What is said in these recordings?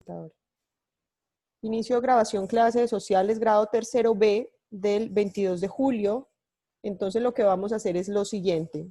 computadora. Inicio de grabación clase de sociales, grado tercero B, del 22 de julio. Entonces lo que vamos a hacer es lo siguiente.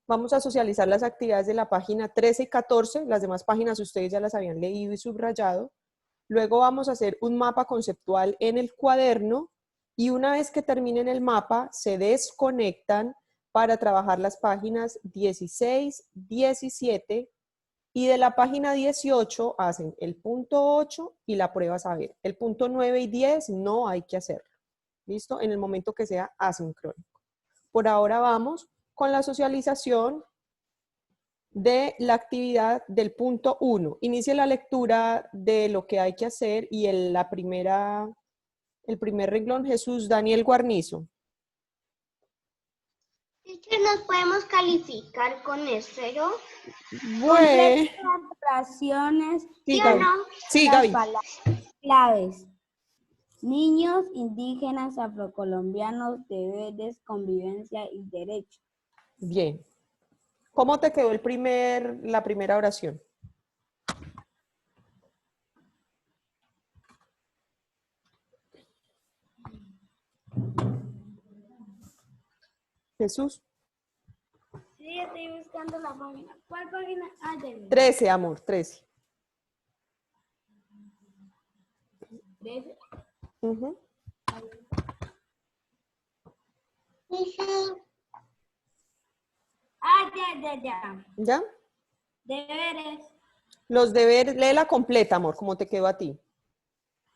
Vamos a socializar las actividades de la página 13 y 14. Las demás páginas ustedes ya las habían leído y subrayado. Luego vamos a hacer un mapa conceptual en el cuaderno y una vez que terminen el mapa, se desconectan para trabajar las páginas 16, 17 y de la página 18 hacen el punto 8 y la prueba saber. El punto 9 y 10 no hay que hacerlo. ¿Listo? En el momento que sea asincrónico. Por ahora vamos con la socialización de la actividad del punto 1. Inicie la lectura de lo que hay que hacer y el primer renglón, Jesús Daniel Guarnizo. Teacher, ¿nos podemos calificar con cero? Bueno. Oraciones. Sí, ¿Sí o Gaby. no? Sí, Las Gaby. palabras claves. Niños, indígenas, afrocolombianos, deberes, convivencia y derechos. Bien. ¿Cómo te quedó la primera oración? Jesús. Sí, estoy buscando la página. ¿Cuál página? Ah, de 13, amor, 13. 13. Ujú. Ah, ya. ¿Ya? Deberes. Los deberes, léela completa, amor, como te quedó a ti.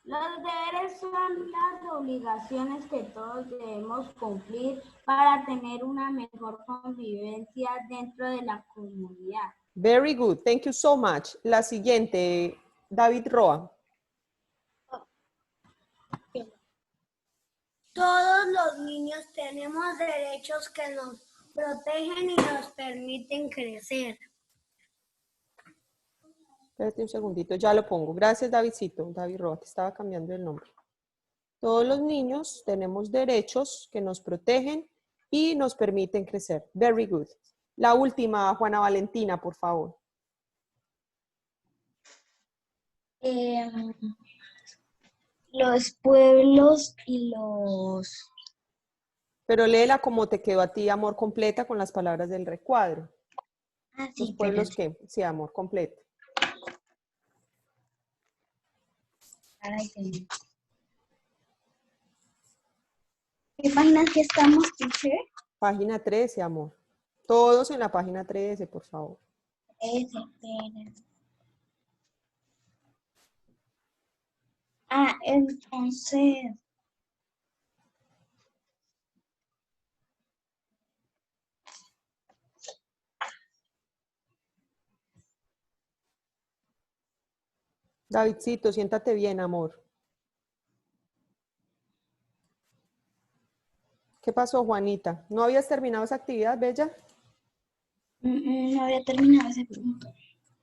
Los deberes son las obligaciones que todos debemos cumplir para tener una mejor convivencia dentro de la comunidad. Very good, thank you so much. La siguiente, David Roa. Todos los niños tenemos derechos que nos protegen y nos permiten crecer. Espérate un segundito, ya lo pongo. Gracias, Davidcito. David Roa, te estaba cambiando el nombre. Todos los niños tenemos derechos que nos protegen y nos permiten crecer. Very good. La última, Juana Valentina, por favor. Los pueblos y los... Pero léela como te quedó a ti, amor, completa con las palabras del recuadro. ¿Los pueblos qué? Sí, amor, completo. ¿Qué página que estamos, teacher? Página 13, amor. Todos en la página 13, por favor. Entonces... Davidcito, siéntate bien, amor. ¿Qué pasó, Juanita? ¿No habías terminado esa actividad, Bella? No había terminado ese punto.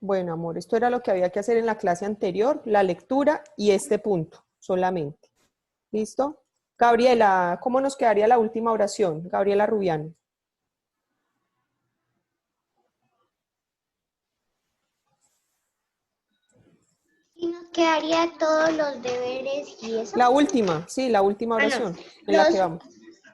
Bueno, amor, esto era lo que había que hacer en la clase anterior, la lectura y este punto solamente. ¿Listo? Gabriela, ¿cómo nos quedaría la última oración? Gabriela Rubiano. ¿Y nos quedaría todos los deberes y eso? La última, sí, la última oración en la que vamos.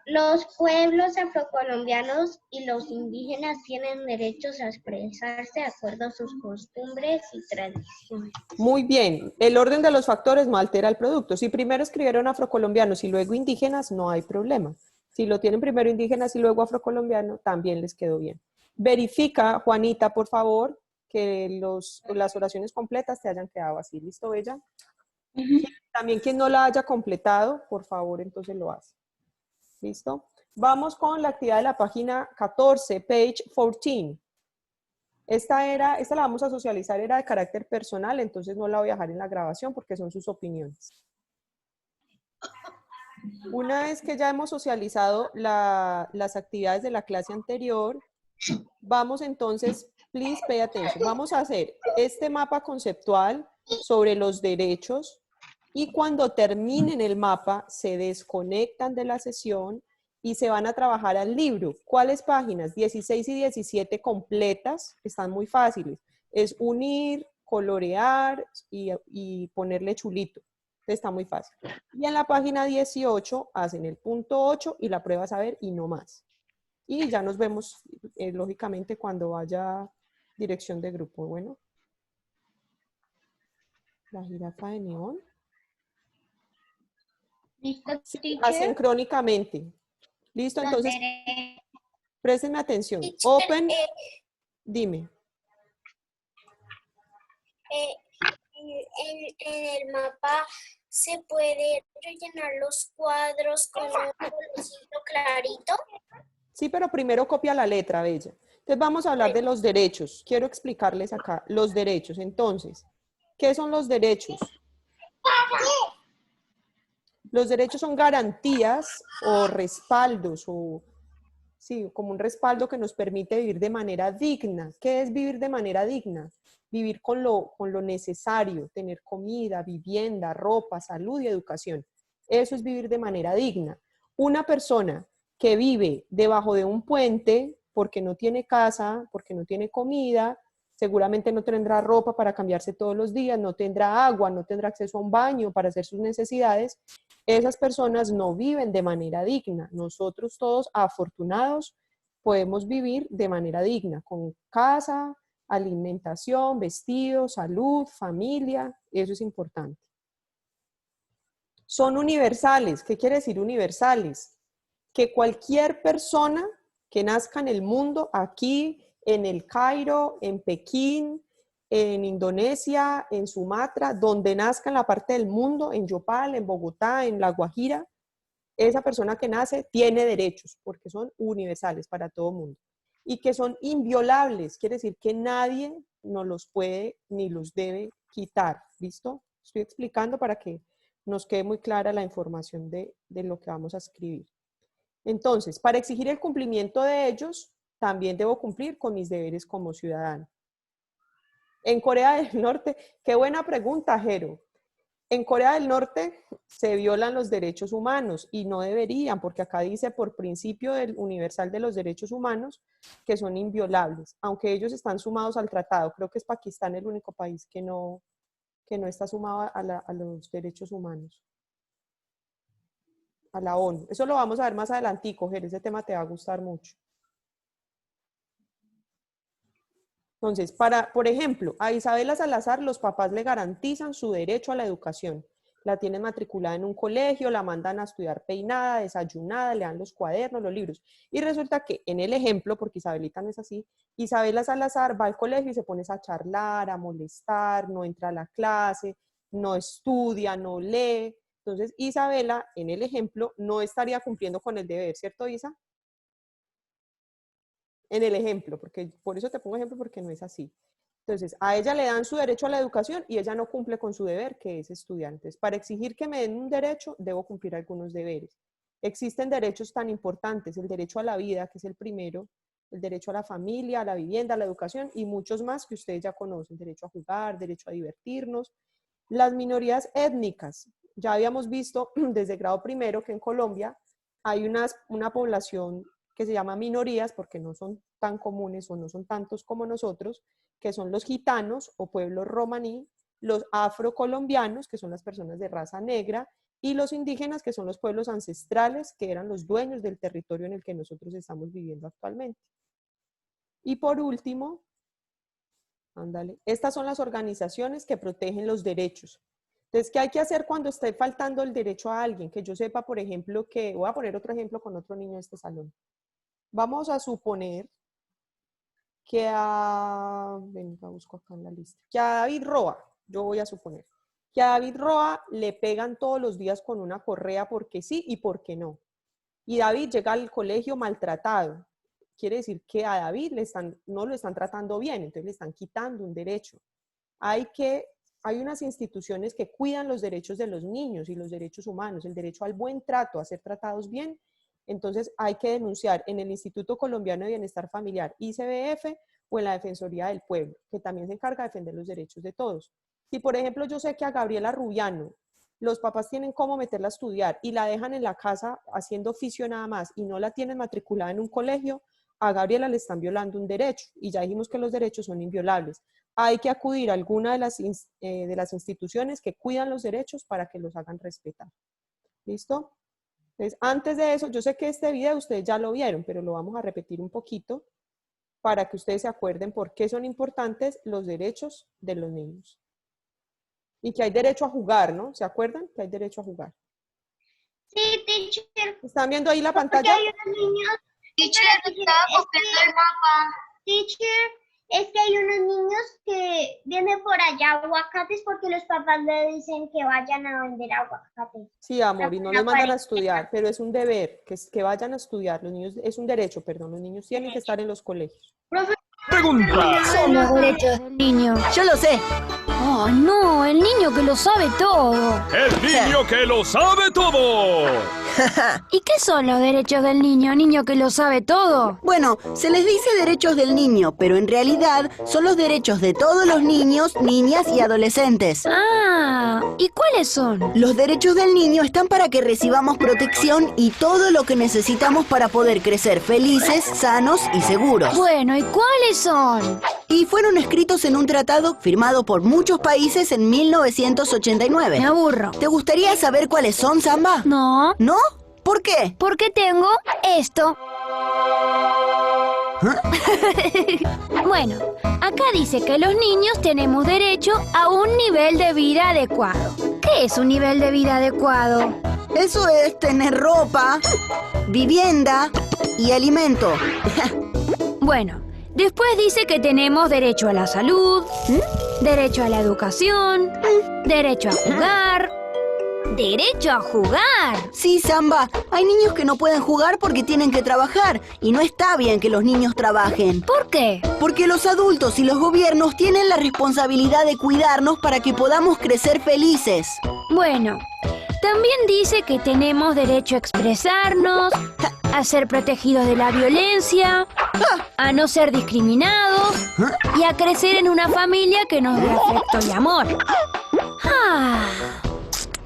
Los pueblos afrocolombianos y los indígenas tienen derechos a expresarse de acuerdo a sus costumbres y tradiciones. Muy bien, el orden de los factores no altera el producto. Si primero escribieron afrocolombianos y luego indígenas, no hay problema. Si lo tienen primero indígenas y luego afrocolombiano, también les quedó bien. Verifica, Juanita, por favor, que las oraciones completas te hayan quedado así. ¿Listo, Bella? También quien no la haya completado, por favor, entonces lo hace. ¿Listo? Vamos con la actividad de la página 14, page 14. Esta la vamos a socializar, era de carácter personal, entonces no la voy a dejar en la grabación porque son sus opiniones. Una vez que ya hemos socializado las actividades de la clase anterior, vamos entonces, please pay attention, vamos a hacer este mapa conceptual sobre los derechos y cuando terminen el mapa se desconectan de la sesión y se van a trabajar al libro. ¿Cuáles páginas? 16 y 17 completas, están muy fáciles. Es unir colorear y ponerle chulito. Está muy fácil. Y en la página 18 hacen el punto 8 y la prueba saber y no más. Y ya nos vemos, lógicamente, cuando vaya dirección de grupo. Bueno. La jirafa de neón. ¿Listo, Sí, teacher? asincrónicamente. ¿Listo? Los Entonces, derechos. préstenme atención. Teacher, Open, dime. en el mapa se puede rellenar los cuadros con un colorcito clarito. Sí, pero primero copia la letra, Bella. Entonces vamos a hablar de los derechos. Quiero explicarles acá los derechos. Entonces, ¿qué son los derechos? Los derechos son garantías o respaldos, o sí, como un respaldo que nos permite vivir de manera digna. ¿Qué es vivir de manera digna? Vivir con lo necesario, tener comida, vivienda, ropa, salud y educación. Eso es vivir de manera digna. Una persona que vive debajo de un puente porque no tiene casa, porque no tiene comida, seguramente no tendrá ropa para cambiarse todos los días, no tendrá agua, no tendrá acceso a un baño para hacer sus necesidades. Esas personas no viven de manera digna. Nosotros todos, afortunados, podemos vivir de manera digna, con casa, alimentación, vestido, salud, familia. Eso es importante. Son universales. ¿Qué quiere decir universales? Que cualquier persona que nazca en el mundo, aquí, en el Cairo, en Pekín, en Indonesia, en Sumatra, donde nazca en la parte del mundo, en Yopal, en Bogotá, en La Guajira, esa persona que nace tiene derechos, porque son universales para todo el mundo. Y que son inviolables, quiere decir que nadie nos los puede ni los debe quitar. ¿Listo? Estoy explicando para que nos quede muy clara la información de lo que vamos a escribir. Entonces, para exigir el cumplimiento de ellos, también debo cumplir con mis deberes como ciudadano. En Corea del Norte, qué buena pregunta, Jero. En Corea del Norte se violan los derechos humanos y no deberían, porque acá dice por principio del universal de los derechos humanos que son inviolables, aunque ellos están sumados al tratado. Creo que es Pakistán el único país que no está sumado a los derechos humanos, a la ONU. Eso lo vamos a ver más adelantico, Jer, ese tema te va a gustar mucho. Entonces, por ejemplo, a Isabela Salazar los papás le garantizan su derecho a la educación. La tienen matriculada en un colegio, la mandan a estudiar peinada, desayunada, le dan los cuadernos, los libros. Y resulta que en el ejemplo, porque Isabelita no es así, Isabela Salazar va al colegio y se pone a charlar, a molestar, no entra a la clase, no estudia, no lee. Entonces, Isabela, en el ejemplo, no estaría cumpliendo con el deber, ¿cierto, Isa? En el ejemplo, porque por eso te pongo ejemplo, porque no es así. Entonces, a ella le dan su derecho a la educación y ella no cumple con su deber, que es estudiante. Para exigir que me den un derecho, debo cumplir algunos deberes. Existen derechos tan importantes, el derecho a la vida, que es el primero, el derecho a la familia, a la vivienda, a la educación y muchos más que ustedes ya conocen, derecho a jugar, derecho a divertirnos. Las minorías étnicas, ya habíamos visto desde grado primero que en Colombia hay una población que se llama minorías porque no son tan comunes o no son tantos como nosotros, que son los gitanos o pueblos romaní, los afrocolombianos, que son las personas de raza negra, y los indígenas, que son los pueblos ancestrales, que eran los dueños del territorio en el que nosotros estamos viviendo actualmente. Y por último, ándale, estas son las organizaciones que protegen los derechos. Entonces, ¿qué hay que hacer cuando esté faltando el derecho a alguien? Que yo sepa, por ejemplo, que, voy a poner otro ejemplo con otro niño de este salón. Vamos a suponer que venga, busco acá en la lista, que a David Roa, yo voy a suponer, que a David Roa le pegan todos los días con una correa porque sí y porque no. Y David llega al colegio maltratado. Quiere decir que a David no lo están tratando bien, entonces le están quitando un derecho. Hay unas instituciones que cuidan los derechos de los niños y los derechos humanos, el derecho al buen trato, a ser tratados bien. Entonces hay que denunciar en el Instituto Colombiano de Bienestar Familiar, ICBF, o en la Defensoría del Pueblo, que también se encarga de defender los derechos de todos. Si, por ejemplo, yo sé que a Gabriela Rubiano, los papás tienen cómo meterla a estudiar y la dejan en la casa haciendo oficio nada más y no la tienen matriculada en un colegio, a Gabriela le están violando un derecho y ya dijimos que los derechos son inviolables. hay que acudir a alguna de las instituciones que cuidan los derechos para que los hagan respetar. ¿Listo? Entonces, antes de eso, yo sé que este video ustedes ya lo vieron, pero lo vamos a repetir un poquito para que ustedes se acuerden por qué son importantes los derechos de los niños. Y que hay derecho a jugar, ¿no? ¿Se acuerdan? Que hay derecho a jugar. Sí, teacher. ¿Están viendo ahí la Porque pantalla? hay unos niños. Teacher, estaba copiando el mapa. Teacher, es que hay unos niños que vienen por allá aguacates porque los papás le dicen que vayan a vender aguacates. Sí, amor, y no los mandan a estudiar, pero es un deber, que vayan a estudiar. Los niños, es un derecho, perdón, los niños tienen que estar en los colegios. Pregunta. Son los derechos del niño. Yo lo sé. Oh, no, el niño que lo sabe todo. El niño que lo sabe todo. ¿Y qué son los derechos del niño que lo sabe todo? Bueno, se les dice derechos del niño, pero en realidad son los derechos de todos los niños, niñas y adolescentes. Ah, ¿y cuáles son? Los derechos del niño están para que recibamos protección y todo lo que necesitamos para poder crecer felices, sanos y seguros. Bueno, ¿y cuáles son? Y fueron escritos en un tratado firmado por muchos países en 1989. Me aburro. ¿Te gustaría saber cuáles son, Samba? No, ¿No? ¿Por qué? porque tengo esto. Bueno, acá dice que los niños tenemos derecho a un nivel de vida adecuado. ¿Qué es un nivel de vida adecuado? Eso es tener ropa, vivienda y alimento. Bueno, después dice que tenemos derecho a la salud, derecho a la educación, derecho a jugar. ¡Derecho a jugar! Sí, Samba, hay niños que no pueden jugar porque tienen que trabajar y no está bien que los niños trabajen. ¿Por qué? Porque los adultos y los gobiernos tienen la responsabilidad de cuidarnos para que podamos crecer felices. Bueno, también dice que tenemos derecho a expresarnos, a ser protegidos de la violencia, a no ser discriminados y a crecer en una familia que nos dé afecto y amor. Ah...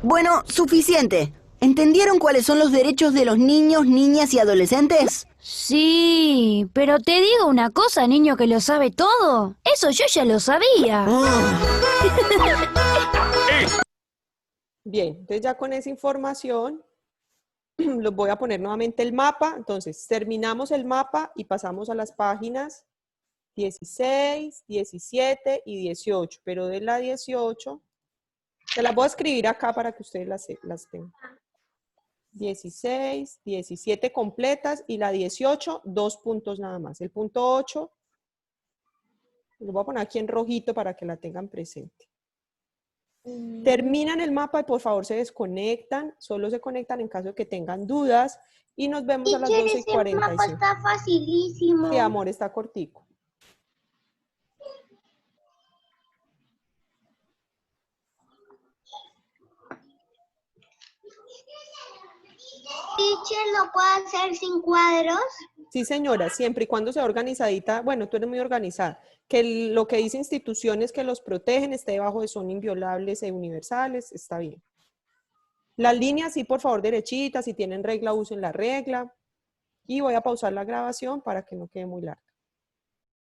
Bueno, suficiente. ¿Entendieron cuáles son los derechos de los niños, niñas y adolescentes? Sí, pero te digo una cosa, niño que lo sabe todo. Eso yo ya lo sabía. Bien, entonces ya con esa información, los voy a poner nuevamente el mapa. Entonces, terminamos el mapa y pasamos a las páginas 16, 17 y 18. Pero de la 18... se las voy a escribir acá para que ustedes las tengan. 16, 17 completas y la 18, 2 puntos nada más. El punto 8, lo voy a poner aquí en rojito para que la tengan presente. Terminan el mapa y por favor se desconectan. Solo se conectan en caso de que tengan dudas. Y nos vemos a las 12:45. Ese mapa está facilísimo. Sí, amor, está cortico. Teacher, ¿lo puedo hacer sin cuadros? Sí, señora, siempre y cuando sea organizadita. Bueno, tú eres muy organizada. Que lo que dice instituciones que los protegen esté debajo de son inviolables e universales, está bien. Las líneas, sí, por favor, derechitas. Si tienen regla, usen la regla. Y voy a pausar la grabación para que no quede muy larga.